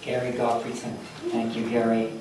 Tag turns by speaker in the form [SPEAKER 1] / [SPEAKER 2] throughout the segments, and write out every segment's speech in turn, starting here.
[SPEAKER 1] Gary Gottfriedson. Thank you, Gary.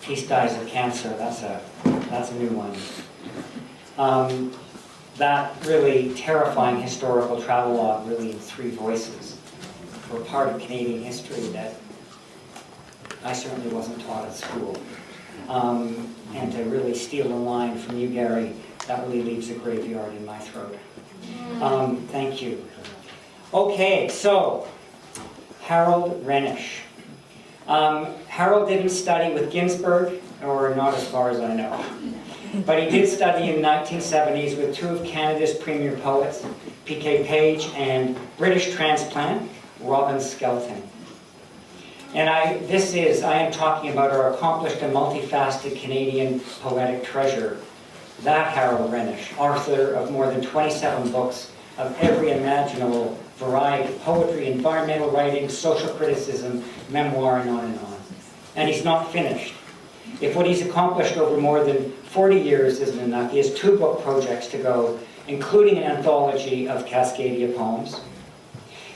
[SPEAKER 1] Peace dies of cancer. That's a new one. That really terrifying historical travelogue, really in 3 voices, were part of Canadian history that I certainly wasn't taught at school. And to really steal a line from you, Gary, that really leaves a graveyard in my throat. Thank you. Okay, so Harold Rhenisch. Harold didn't study with Ginsberg, or not as far as I know. But he did study in the 1970s with 2 of Canada's premier poets, P.K. Page and British transplant, Robin Skelton. And I am talking about our accomplished and multifaceted Canadian poetic treasure, that Harold Rhenisch, author of more than 27 books of every imaginable variety, poetry, environmental writing, social criticism, memoir, and on and on. And he's not finished. If what he's accomplished over more than 40 years isn't enough, he has 2 book projects to go, including an anthology of Cascadia poems.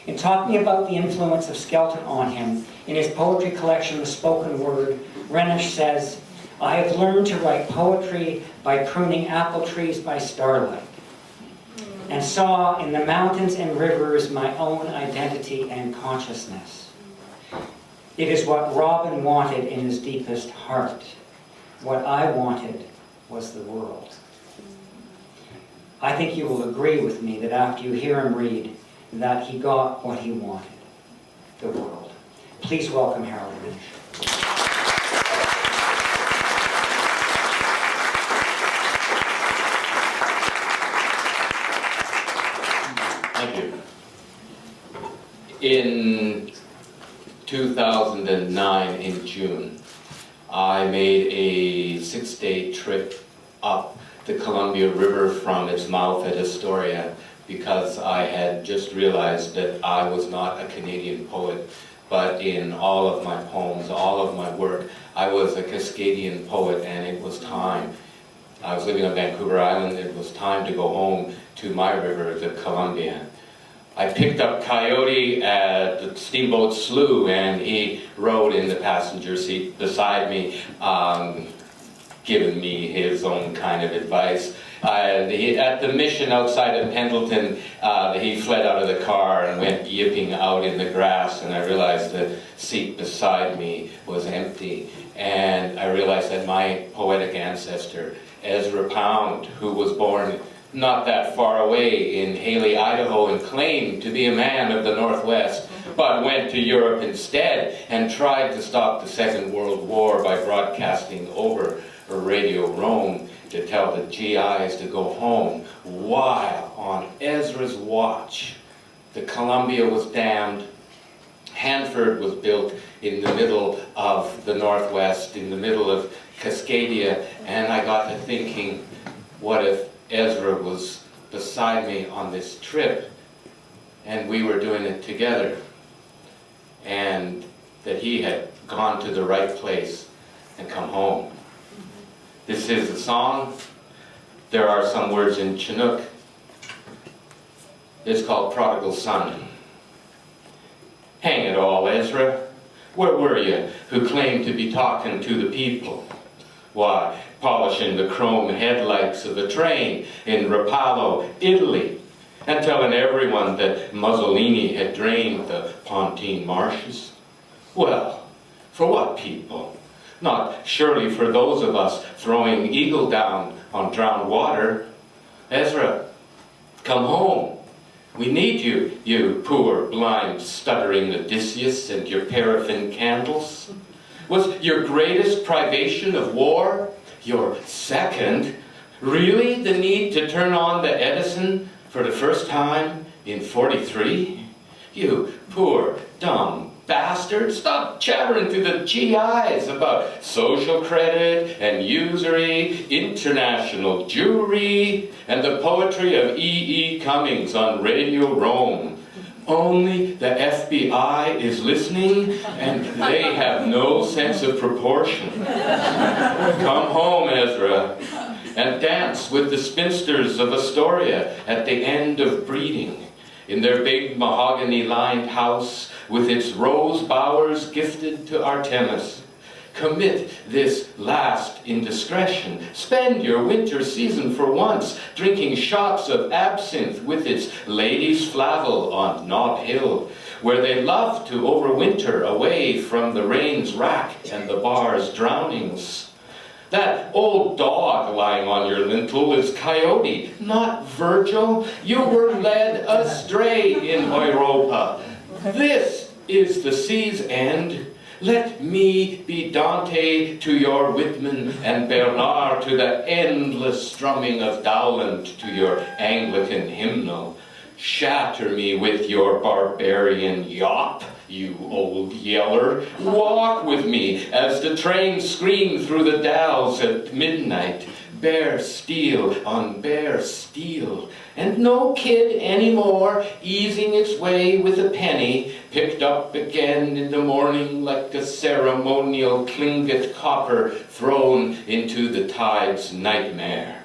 [SPEAKER 1] In talking about the influence of Skelton on him, in his poetry collection, The Spoken Word, Rhenisch says, "I have learned to write poetry by pruning apple trees by starlight, and saw in the mountains and rivers my own identity and consciousness. It is what Robin wanted in his deepest heart. What I wanted was the world." I think you will agree with me that after you hear him read, that he got what he wanted, the world. Please welcome Harold Rhenisch.
[SPEAKER 2] Thank you. In 2009, in June, I made a 6-day trip up the Columbia River from its mouth at Astoria, because I had just realized that I was not a Canadian poet, but in all of my poems, all of my work, I was a Cascadian poet, and it was time. I was living on Vancouver Island. It was time to go home to my river, the Columbia. I picked up Coyote at the steamboat slough, and he rode in the passenger seat beside me, giving me his own kind of advice. At the mission outside of Pendleton, he fled out of the car and went yipping out in the grass, and I realized the seat beside me was empty. And I realized that my poetic ancestor, Ezra Pound, who was born not that far away in Haley, Idaho, and claimed to be a man of the Northwest, but went to Europe instead and tried to stop the Second World War by broadcasting over Radio Rome to tell the GIs to go home, while on Ezra's watch the Columbia was dammed, Hanford was built in the middle of the Northwest, in the middle of Cascadia, and I got to thinking, what if Ezra was beside me on this trip, and we were doing it together, and that he had gone to the right place and come home. This is a song. There are some words in Chinook. It's called Prodigal Son. Hang it all, Ezra. Where were you who claimed to be talking to the people? Why, polishing the chrome headlights of a train in Rapallo, Italy, and telling everyone that Mussolini had drained the Pontine marshes? Well, for what people? Not surely for those of us throwing eagle down on drowned water. Ezra, come home. We need you, you poor, blind, stuttering Odysseus and your paraffin candles. Was your greatest privation of war, your second, really the need to turn on the Edison for the first time in 43? You poor, dumb bastard, stop chattering to the GIs about social credit and usury, international Jewry, and the poetry of E.E. Cummings on Radio Rome. Only the FBI is listening, and they have no sense of proportion. Come home, Ezra, and dance with the spinsters of Astoria at the end of breeding, in their big mahogany-lined house with its rose bowers gifted to Artemis. Commit this last indiscretion. Spend your winter season for once drinking shots of absinthe with its ladies' flavel on Nob Hill, where they love to overwinter away from the rain's rack and the bar's drownings. That old dog lying on your lintel is Coyote, not Virgil. You were led astray in Europa. This is the sea's end. Let me be Dante to your Whitman and Bernard to the endless strumming of Dowland to your Anglican hymnal. Shatter me with your barbarian yop, you old yeller. Walk with me as the trains scream through the Dalles at midnight. Bare steel on bare steel. And no kid anymore, easing its way with a penny, picked up again in the morning like a ceremonial Tlingit copper thrown into the tide's nightmare.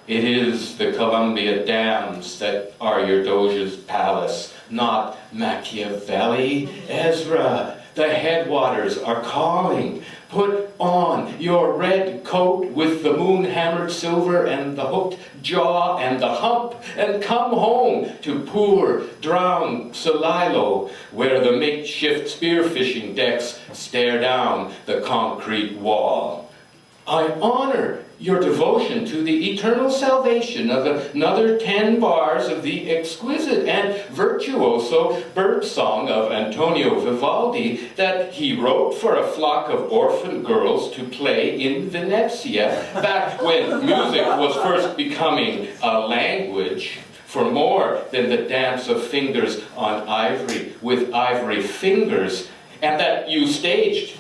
[SPEAKER 2] It is the Columbia dams that are your Doge's palace, not Machiavelli. Ezra, the headwaters are calling. Put on your red coat with the moon-hammered silver and the hooked jaw and the hump, and come home to poor, drowned Celilo, where the makeshift spearfishing decks stare down the concrete wall. I honor your devotion to the eternal salvation of another 10 bars of the exquisite and virtuoso birdsong of Antonio Vivaldi that he wrote for a flock of orphan girls to play in Venezia back when music was first becoming a language. For more than the dance of fingers on ivory with ivory fingers, and that you staged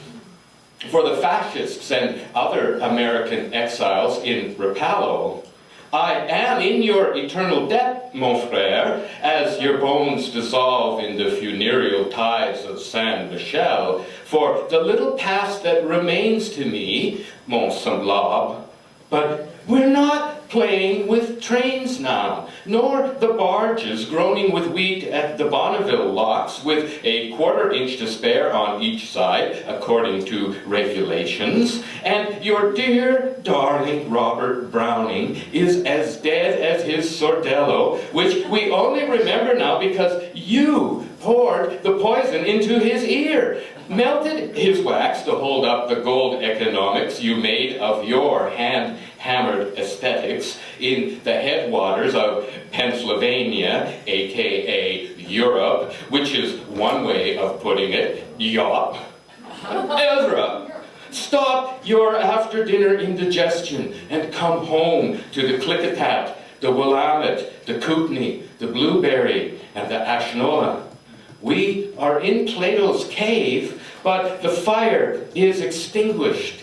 [SPEAKER 2] for the fascists and other American exiles in Rapallo. I am in your eternal debt, mon frère, as your bones dissolve in the funereal tides of Saint Michel, for the little past that remains to me, mon semblable. But we're not playing with trains now, nor the barges groaning with wheat at the Bonneville locks with a 1/4 inch to spare on each side, according to regulations. And your dear, darling Robert Browning is as dead as his Sordello, which we only remember now because you poured the poison into his ear, melted his wax to hold up the gold economics you made of your hand-hammered aesthetics in the headwaters of Pennsylvania, aka Europe, which is one way of putting it, yop. Ezra, stop your after-dinner indigestion and come home to the Klickitat, the Willamette, the Kootenai, the Blueberry, and the Ashnola. We are in Plato's cave, but the fire is extinguished.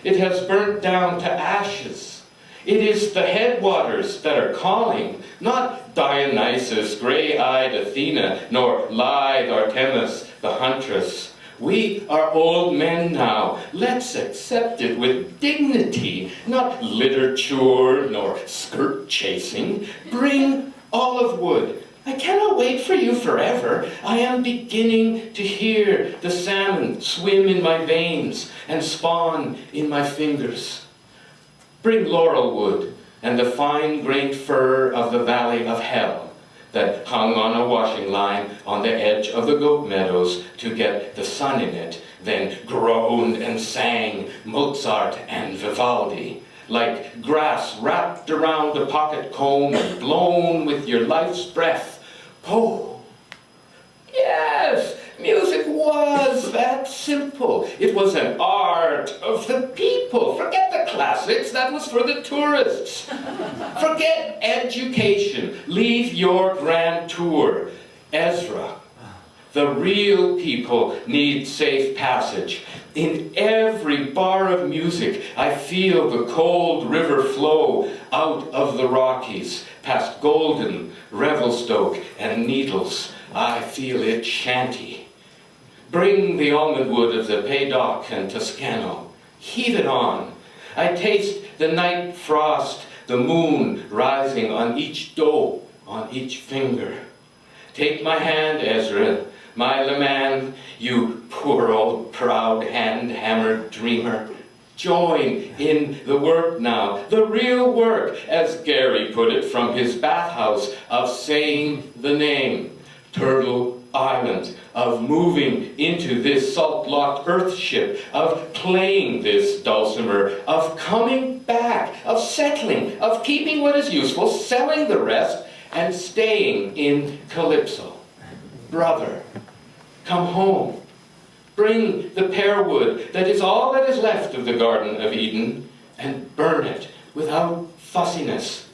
[SPEAKER 2] It has burnt down to ashes. It is the headwaters that are calling, not Dionysus, gray-eyed Athena, nor lithe Artemis, the huntress. We are old men now. Let's accept it with dignity, not literature nor skirt chasing. Bring olive wood. I cannot wait for you forever. I am beginning to hear the salmon swim in my veins and spawn in my fingers. Bring laurel wood and the fine-grained fir of the valley of hell that hung on a washing line on the edge of the goat meadows to get the sun in it, then groaned and sang Mozart and Vivaldi, like grass wrapped around a pocket comb and blown with your life's breath. Oh, yes, music was that simple. It was an art of the people. Forget the classics, that was for the tourists. Forget education, leave your grand tour. Ezra, the real people need safe passage. In every bar of music, I feel the cold river flow out of the Rockies, past Golden, Revelstoke, and Needles. I feel it shanty. Bring the almond wood of the Paydock and Toscano. Heave it on. I taste the night frost, the moon rising on each doe, on each finger. Take my hand, Ezra, my leman, you poor old proud hand-hammered dreamer. Join in the work now, the real work, as Gary put it from his bathhouse, of saying the name, Turtle Island, of moving into this salt-locked earth ship, of playing this dulcimer, of coming back, of settling, of keeping what is useful, selling the rest, and staying in Calypso. Brother, come home. Bring the pear wood that is all that is left of the Garden of Eden, and burn it without fussiness.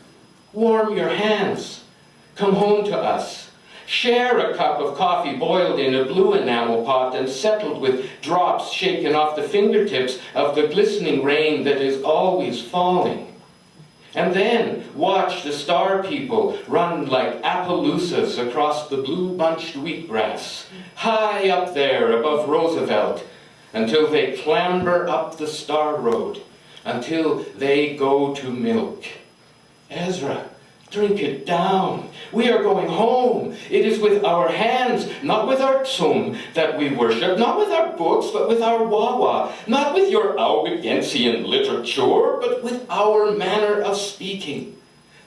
[SPEAKER 2] Warm your hands. Come home to us. Share a cup of coffee boiled in a blue enamel pot and settled with drops shaken off the fingertips of the glistening rain that is always falling. And then watch the star people run like Appaloosas across the blue-bunched wheatgrass, high up there above Roosevelt, until they clamber up the star road, until they go to milk. Ezra, drink it down. We are going home. It is with our hands, not with our tsum, that we worship, not with our books, but with our wawa, not with your Albigensian literature, but with our manner of speaking.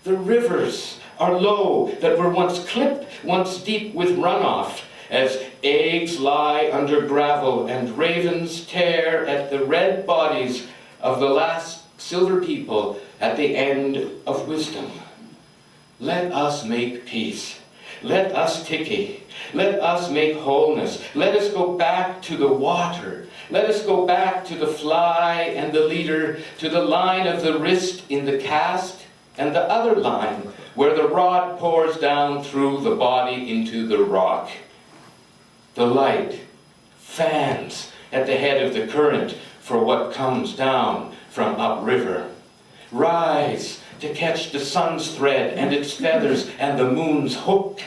[SPEAKER 2] The rivers are low that were once clipped, once deep with runoff, as eggs lie under gravel and ravens tear at the red bodies of the last silver people at the end of wisdom. Let us make peace. Let us tiki. Let us make wholeness. Let us go back to the water. Let us go back to the fly and the leader, to the line of the wrist in the cast, and the other line where the rod pours down through the body into the rock. The light fans at the head of the current for what comes down from upriver. Rise to catch the sun's thread and its feathers and the moon's hook.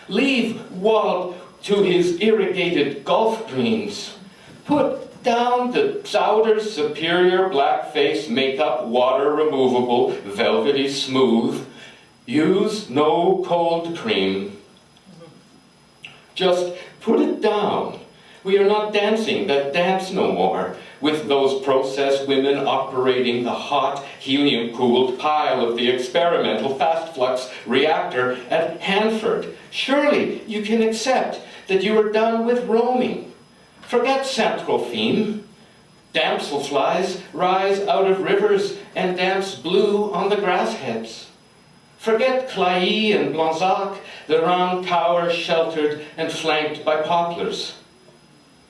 [SPEAKER 2] Leave Walt to his irrigated Gulf greens. Put down the Zauder's superior blackface makeup, water removable, velvety smooth. Use no cold cream. Just put it down. We are not dancing that dance no more, with those processed women operating the hot, helium-cooled pile of the experimental fast flux reactor at Hanford. Surely you can accept that you are done with roaming. Forget Saint-Trophime. Damselflies rise out of rivers and dance blue on the grass heads. Forget Clailly and Blanzac, the round towers sheltered and flanked by poplars.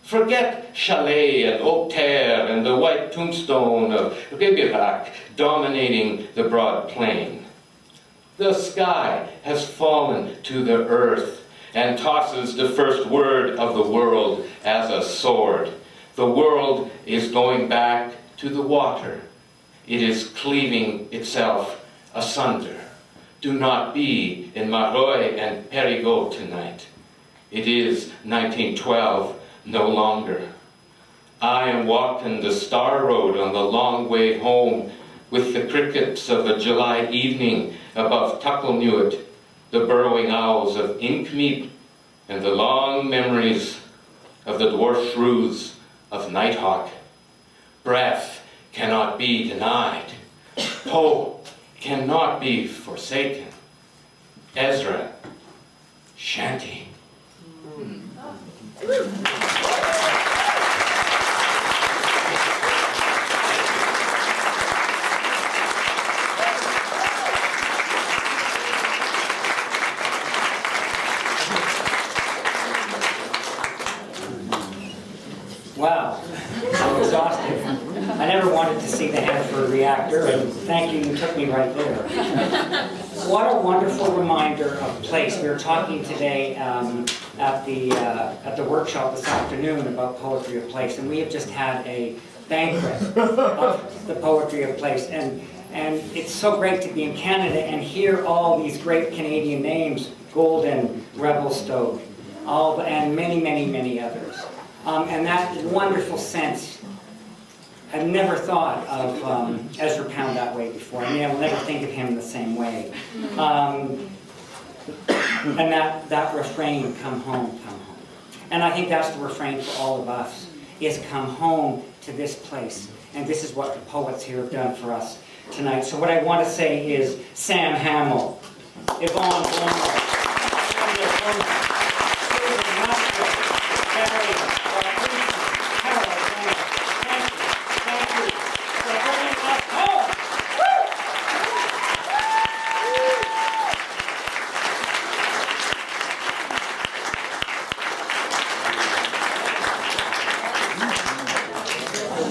[SPEAKER 2] Forget Chalet and Auxerre and the white tombstone of Ribérac dominating the broad plain. The sky has fallen to the earth and tosses the first word of the world as a sword. The world is going back to the water. It is cleaving itself asunder. Do not be in Marois and Périgueux tonight. It is 1912. No longer. I am walking the star road on the long way home with the crickets of a July evening above Tucklenuit, the burrowing owls of Inkmeep, and the long memories of the dwarf shrews of Nighthawk. Breath cannot be denied. Hope cannot be forsaken. Ezra, Shanty.
[SPEAKER 1] Wow, I'm exhausted. I never wanted to see the Hanford reactor, and thank you, you took me right there. What a wonderful reminder of place. We were talking today at the workshop this afternoon about poetry of place, and we have just had a banquet of the poetry of place, and it's so great to be in Canada and hear all these great Canadian names, Golden, Revelstoke, and many, many, many others. And that wonderful sense, I've never thought of Ezra Pound that way before. I mean, I will never think of him the same way. And that refrain, come home, come home. And I think that's the refrain for all of us, is come home to this place. And this is what the poets here have done for us tonight. So what I want to say is Sam Hamill, Yvonne Bloomer,